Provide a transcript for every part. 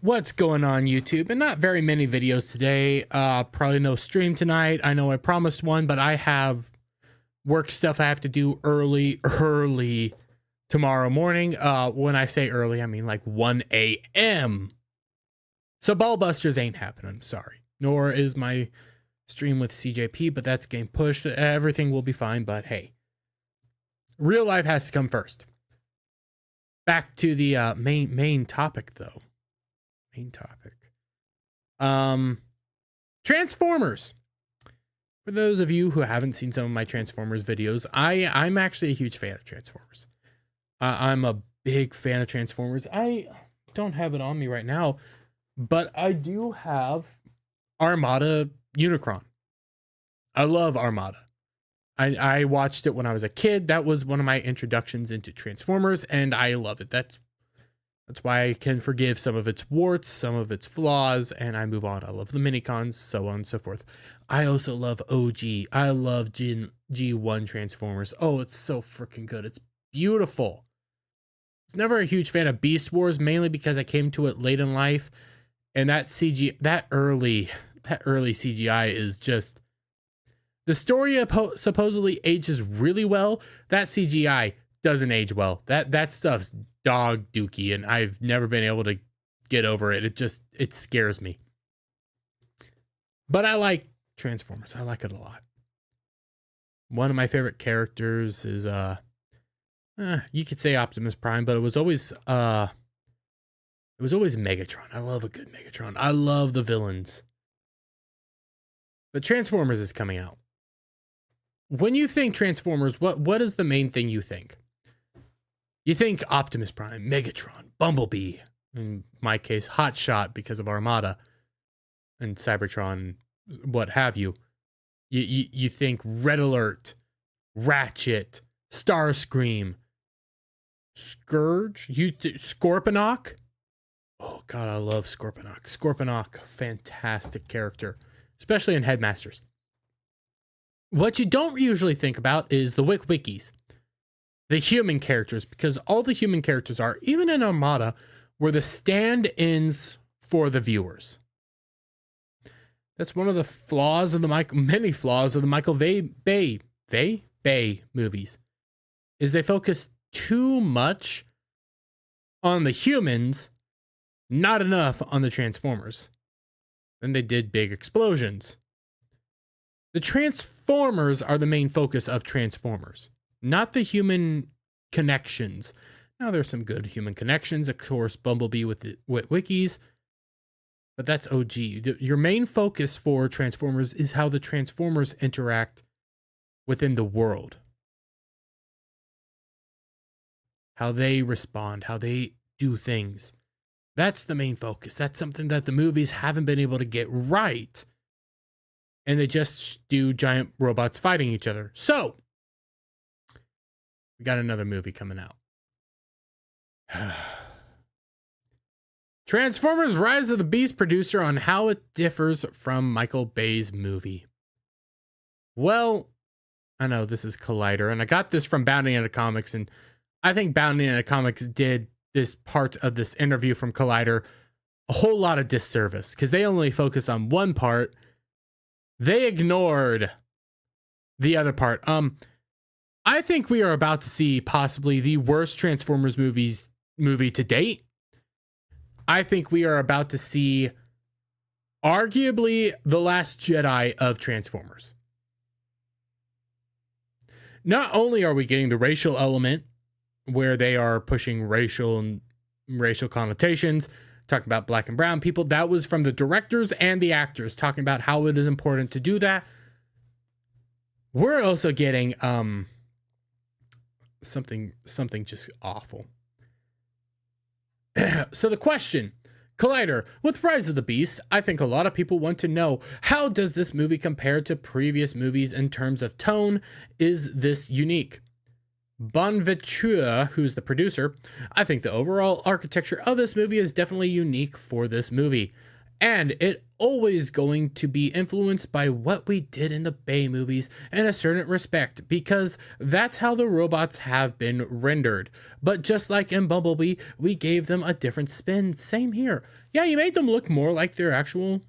What's going on, YouTube? And not very many videos today. Probably no stream tonight. I know I promised one, but I have work stuff I have to do early tomorrow morning. When I say early, I mean like 1 a.m. So Ballbusters ain't happening. I'm sorry. Nor is my stream with CJP, but that's getting pushed. Everything will be fine, but hey. Real life has to come first. Back to the main topic, though. Main topic. Transformers. For those of you who haven't seen some of my Transformers videos, I'm actually a huge fan of Transformers. I'm a big fan of Transformers. I don't have it on me right now, but I do have Armada Unicron. I love Armada. I watched it when I was a kid. That was one of my introductions into Transformers, and I love it. That's why I can forgive some of its warts, some of its flaws, and I move on. I love the minicons, so on and so forth. I also love OG. I love G1 Transformers. Oh, it's so freaking good. It's beautiful. I was never a huge fan of Beast Wars, mainly because I came to it late in life, and that early CGI is just... The story supposedly ages really well. That CGI doesn't age well. That stuff's dog dookie, and I've never been able to get over it. It scares me. But I like Transformers. I like it a lot. One of my favorite characters is you could say Optimus Prime, but it was always Megatron. I love a good Megatron. I love the villains. But Transformers is coming out. When you think Transformers, what is the main thing you think? You think Optimus Prime, Megatron, Bumblebee, in my case, Hotshot because of Armada, and Cybertron, what have you. You think Red Alert, Ratchet, Starscream, Scourge, Scorponok. Oh God, I love Scorponok. Scorponok, fantastic character, especially in Headmasters. What you don't usually think about is the Wikis. The human characters, because all the human characters are, even in Armada, were the stand-ins for the viewers. That's one of the flaws of many flaws of the Michael Bay movies, is they focus too much on the humans, not enough on the Transformers. Then they did big explosions. The Transformers are the main focus of Transformers, not the human connections. Now, there's some good human connections. Of course, Bumblebee with Wikis, but that's OG. Your main focus for Transformers is how the Transformers interact within the world. How they respond, how they do things. That's the main focus. That's something that the movies haven't been able to get right. And they just do giant robots fighting each other. So, we got another movie coming out. Transformers Rise of the Beast producer on how it differs from Michael Bay's movie. Well, I know this is Collider, and I got this from Bounding Into Comics, and I think Bounding Into Comics did this part of this interview from Collider a whole lot of disservice, because they only focus on one part. They ignored the other part. I think we are about to see possibly the worst Transformers movie to date. I think we are about to see arguably the last Jedi of Transformers. Not only are we getting the racial element, where they are pushing racial connotations, talking about black and brown people. That was from the directors and the actors, talking about how it is important to do that. We're also getting something just awful. So the question, Collider, with Rise of the Beast, I think a lot of people want to know, how does this movie compare to previous movies in terms of tone? Is this unique? Bonventure, who's the producer, I think the overall architecture of this movie is definitely unique for this movie. And it always going to be influenced by what we did in the Bay movies in a certain respect, because that's how the robots have been rendered. But just like in Bumblebee, we gave them a different spin. Same here. Yeah, you made them look more like their actual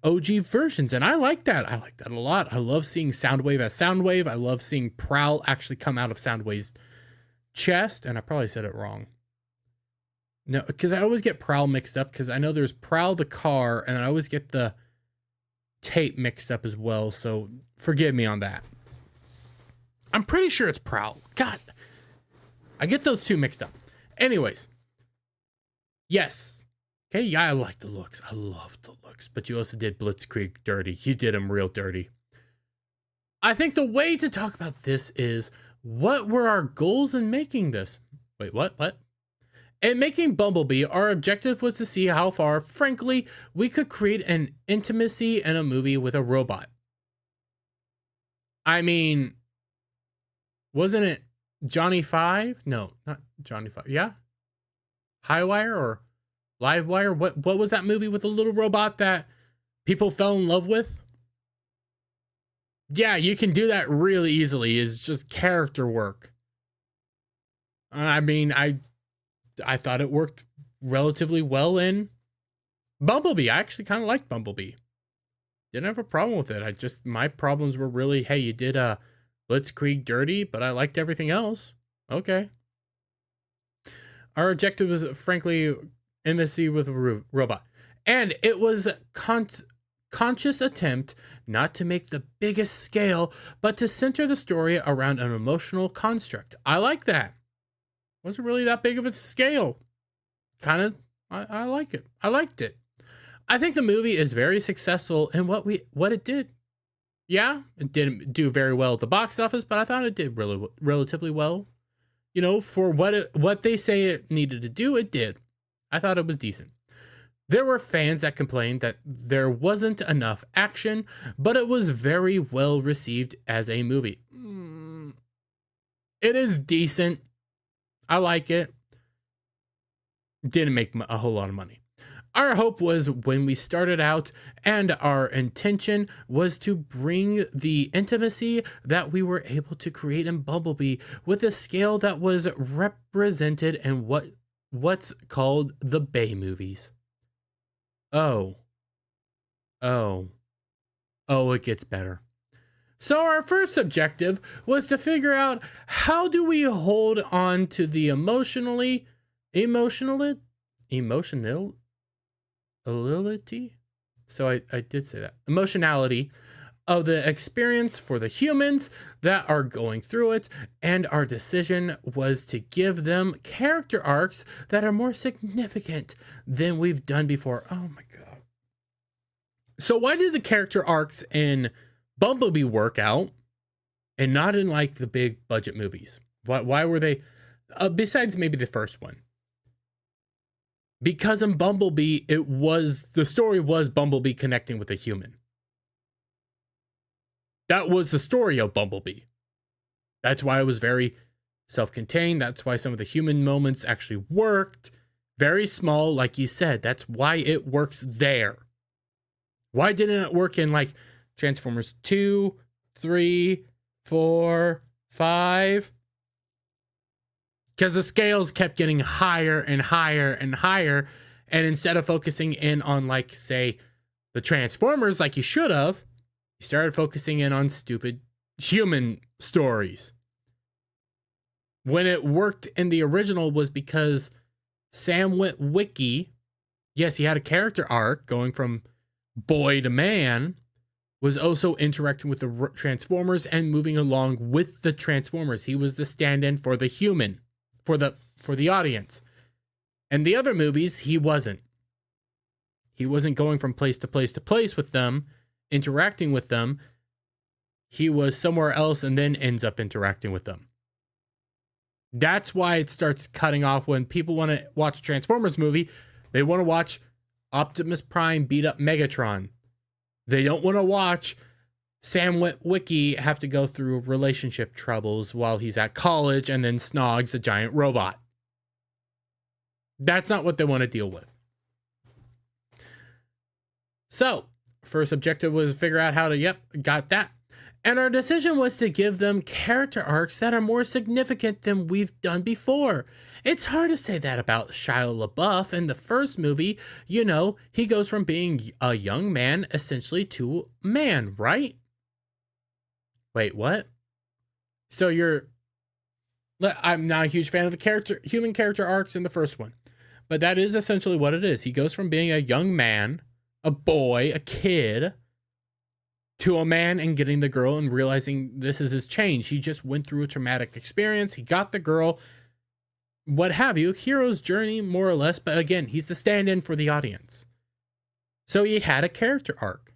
OG versions, and I like that. I like that a lot. I love seeing Soundwave as Soundwave. I love seeing Prowl actually come out of Soundwave's chest, and I probably said it wrong. No, because I always get Prowl mixed up, because I know there's Prowl the car, and I always get the tape mixed up as well, so forgive me on that. I'm pretty sure it's Prowl. God, I get those two mixed up. Anyways, yes. Okay, yeah, I like the looks. I love the looks, but you also did Blitzkrieg dirty. You did him real dirty. I think the way to talk about this is, what were our goals in making this? Wait, what? In making Bumblebee, our objective was to see how far, frankly, we could create an intimacy in a movie with a robot. I mean, wasn't it Johnny 5? No, not Johnny 5. Yeah? Highwire or Livewire? What was that movie with the little robot that people fell in love with? Yeah, you can do that really easily. It's just character work. I mean, I thought it worked relatively well in Bumblebee. I actually kind of liked Bumblebee. Didn't have a problem with it. My problems were really, hey, you did Blitzkrieg dirty, but I liked everything else. Okay. Our objective was, frankly, intimacy with a robot. And it was a conscious attempt not to make the biggest scale, but to center the story around an emotional construct. I like that. Wasn't really that big of a scale. I like it. I liked it. I think the movie is very successful in what it did. Yeah, it didn't do very well at the box office, but I thought it did relatively well. You know, for what they say it needed to do, it did. I thought it was decent. There were fans that complained that there wasn't enough action, but it was very well received as a movie. It is decent. I like it. Didn't make a whole lot of money. Our hope was, when we started out, and our intention was to bring the intimacy that we were able to create in Bumblebee with a scale that was represented in what's called the Bay movies. Oh, it gets better. So our first objective was to figure out, how do we hold on to the emotionality? So I did say that. Emotionality of the experience for the humans that are going through it, and our decision was to give them character arcs that are more significant than we've done before. Oh my god. So why did the character arcs in Bumblebee work out and not in like the big budget movies? Why were they, besides maybe the first one? Because in Bumblebee, the story was Bumblebee connecting with a human. That was the story of Bumblebee. That's why it was very self-contained. That's why some of the human moments actually worked. Very small, like you said. That's why it works there. Why didn't it work in like Transformers 2, 3, 4, 5? Because the scales kept getting higher and higher and higher. And instead of focusing in on, like, say, the Transformers like you should have, you started focusing in on stupid human stories. When it worked in the original was because Sam Witwicky, yes, he had a character arc going from boy to man, was also interacting with the Transformers and moving along with the Transformers. He was the stand-in for the human. For the audience. And the other movies, he wasn't. He wasn't going from place to place to place with them, interacting with them. He was somewhere else and then ends up interacting with them. That's why it starts cutting off when people want to watch a Transformers movie. They want to watch Optimus Prime beat up Megatron. They don't want to watch Sam Witwicky have to go through relationship troubles while he's at college and then snogs a giant robot. That's not what they want to deal with. So, first objective was to figure out how to, got that. And our decision was to give them character arcs that are more significant than we've done before. It's hard to say that about Shia LaBeouf. In the first movie, he goes from being a young man essentially to a man, right? Wait, what? So I'm not a huge fan of the human character arcs in the first one, but that is essentially what it is. He goes from being a young man, a boy, a kid, to a man and getting the girl and realizing this is his change. He just went through a traumatic experience. He got the girl, what have you, hero's journey, more or less. But again, he's the stand-in for the audience. So he had a character arc.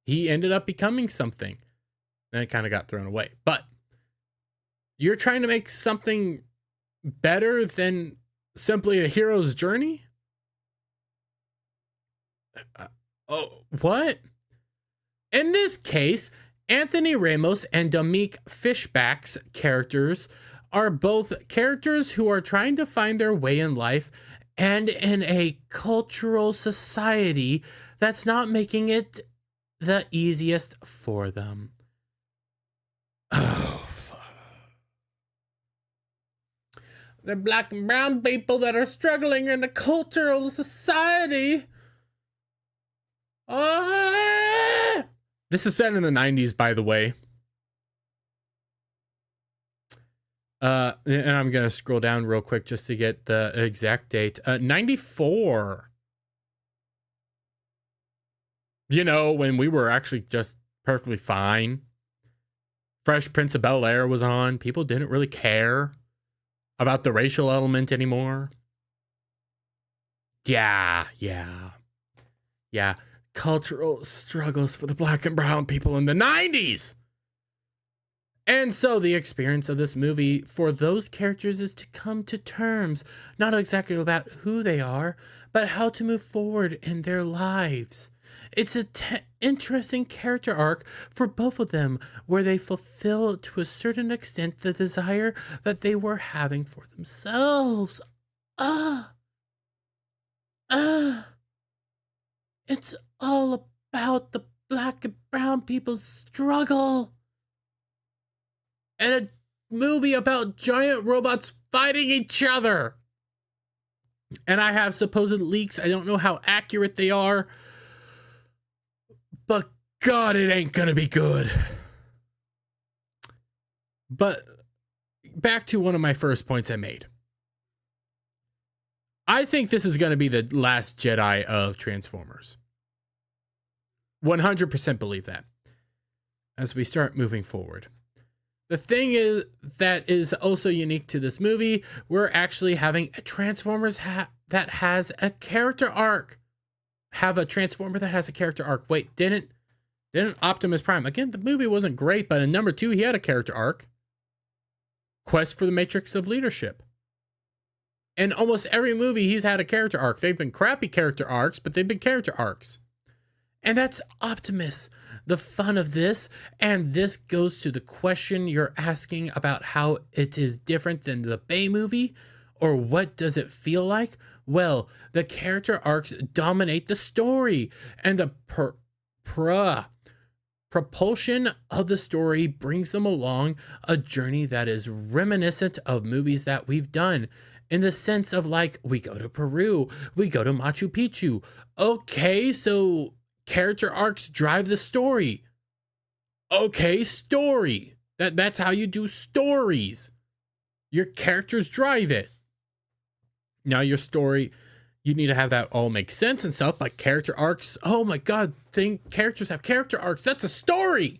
He ended up becoming something. Then it kind of got thrown away. But you're trying to make something better than simply a hero's journey? What? In this case, Anthony Ramos and Dominique Fishback's characters are both characters who are trying to find their way in life and in a cultural society that's not making it the easiest for them. Oh, fuck. They're black and brown people that are struggling in a cultural society. This is set in the 90s, by the way. And I'm going to scroll down real quick just to get the exact date. 94. When we were actually just perfectly fine. Fresh Prince of Bel-Air was on. People didn't really care about the racial element anymore. Yeah. Cultural struggles for the black and brown people in the 90s. And so the experience of this movie for those characters is to come to terms, not exactly about who they are, but how to move forward in their lives. It's an interesting character arc for both of them, where they fulfill to a certain extent the desire that they were having for themselves. It's all about the black and brown people's struggle. And a movie about giant robots fighting each other. And I have supposed leaks. I don't know how accurate they are. But God, it ain't gonna be good. But back to one of my first points I made. I think this is going to be the last Jedi of Transformers. 100% believe that. As we start moving forward. The thing is that is also unique to this movie, we're actually having a Transformers that has a character arc. Have a Transformer that has a character arc. Wait, didn't Optimus Prime? Again, the movie wasn't great, but in number 2, he had a character arc. Quest for the Matrix of Leadership. In almost every movie, he's had a character arc. They've been crappy character arcs, but they've been character arcs. And that's Optimus. The fun of this, and this goes to the question you're asking about how it is different than the Bay movie, or what does it feel like? Well, the character arcs dominate the story, and the propulsion of the story brings them along a journey that is reminiscent of movies that we've done, in the sense of, like, we go to Peru, we go to Machu Picchu. Okay, so character arcs drive the story. Okay, story. That's how you do stories. Your characters drive it. Now your story, you need to have that all make sense and stuff, but character arcs, oh my God, characters have character arcs. That's a story.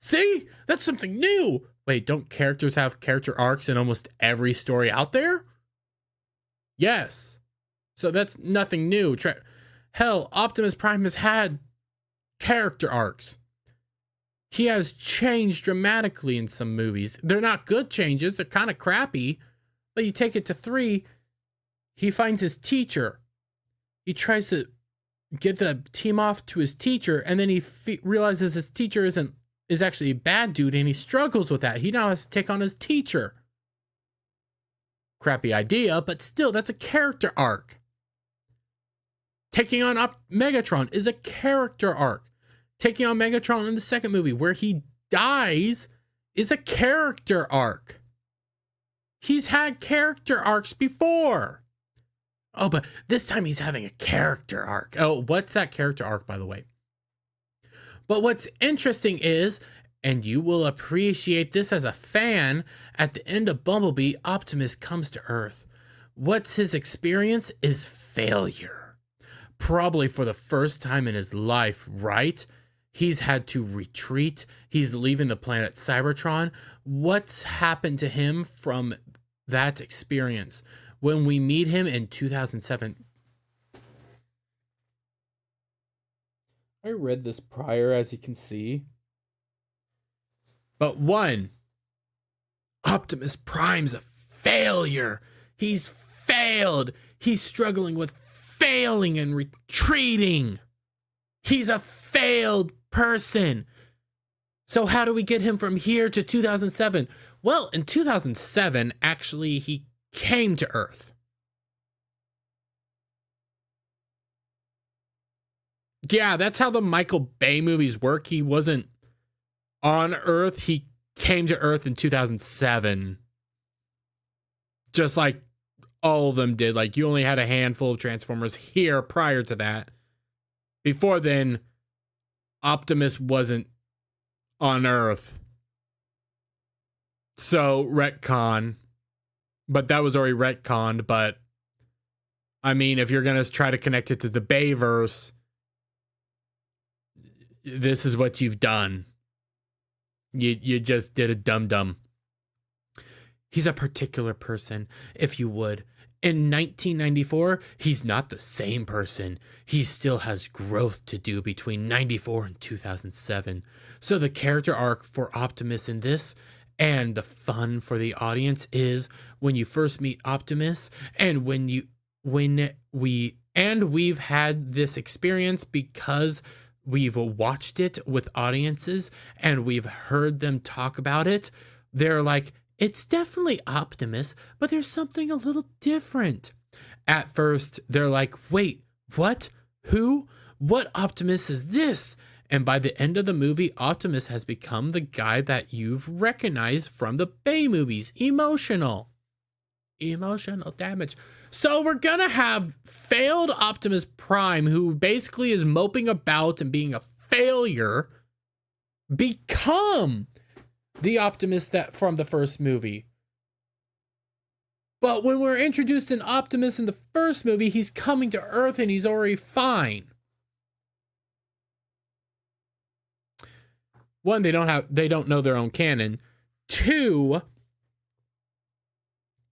See? That's something new. Wait, don't characters have character arcs in almost every story out there? Yes. So that's nothing new. Hell, Optimus Prime has had character arcs. He has changed dramatically in some movies. They're not good changes. They're kind of crappy. But you take it to 3, he finds his teacher. He tries to get the team off to his teacher, and then he realizes his teacher is actually a bad dude, and he struggles with that. He now has to take on his teacher. Crappy idea, but still, that's a character arc. Taking on Megatron is a character arc. Taking on Megatron in the second movie, where he dies, is a character arc. He's had character arcs before. Oh, but this time he's having a character arc. Oh, what's that character arc, by the way? But what's interesting is, and you will appreciate this as a fan, at the end of Bumblebee, Optimus comes to Earth. What's his experience is failure. Probably for the first time in his life, right? He's had to retreat. He's leaving the planet Cybertron. What's happened to him from that experience? When we meet him in 2007. I read this prior, as you can see. But one, Optimus Prime's a failure. He's failed. He's struggling with failing and retreating. He's a failed person. So how do we get him from here to 2007? Well, in 2007, actually, he came to Earth. Yeah, that's how the Michael Bay movies work. He wasn't on Earth. He came to Earth in 2007. Just like all of them did. Like, you only had a handful of Transformers here prior to that. Before then, Optimus wasn't on Earth. So, retcon. But that was already retconned. But, I mean, if you're going to try to connect it to the Bayverse, this is what you've done. You just did a dum-dum. He's a particular person, if you would. In 1994, he's not the same person. He still has growth to do between 94 and 2007. So the character arc for Optimus in this, and the fun for the audience, is when you first meet Optimus, and we've had this experience because we've watched it with audiences and we've heard them talk about it. They're like, it's definitely Optimus, but there's something a little different. At first, they're like, wait, what? Who? What Optimus is this? And by the end of the movie, Optimus has become the guy that you've recognized from the Bay movies. Emotional damage. So we're gonna have failed Optimus Prime, who basically is moping about and being a failure, become the Optimus that from the first movie. But when we're introduced in Optimus in the first movie, he's coming to Earth and he's already fine. One, they don't know their own canon. Two,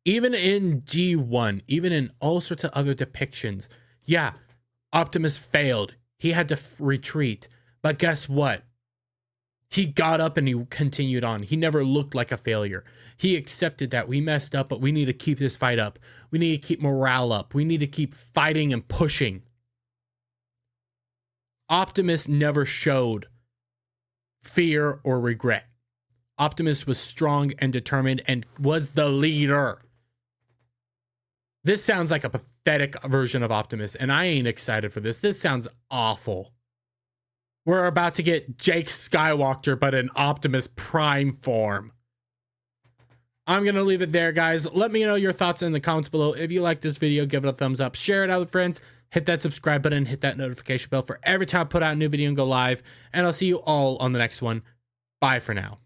even in G1, even in all sorts of other depictions, yeah, Optimus failed. He had to retreat. But guess what? He got up and he continued on. He never looked like a failure. He accepted that we messed up, but we need to keep this fight up. We need to keep morale up. We need to keep fighting and pushing. Optimus never showed fear or regret. Optimus was strong and determined and was the leader. This sounds like a pathetic version of Optimus, and I ain't excited for this. This sounds awful. We're about to get Jake Skywalker, but in Optimus Prime form. I'm going to leave it there, guys. Let me know your thoughts in the comments below. If you like this video, give it a thumbs up. Share it out with friends. Hit that subscribe button. Hit that notification bell for every time I put out a new video and go live. And I'll see you all on the next one. Bye for now.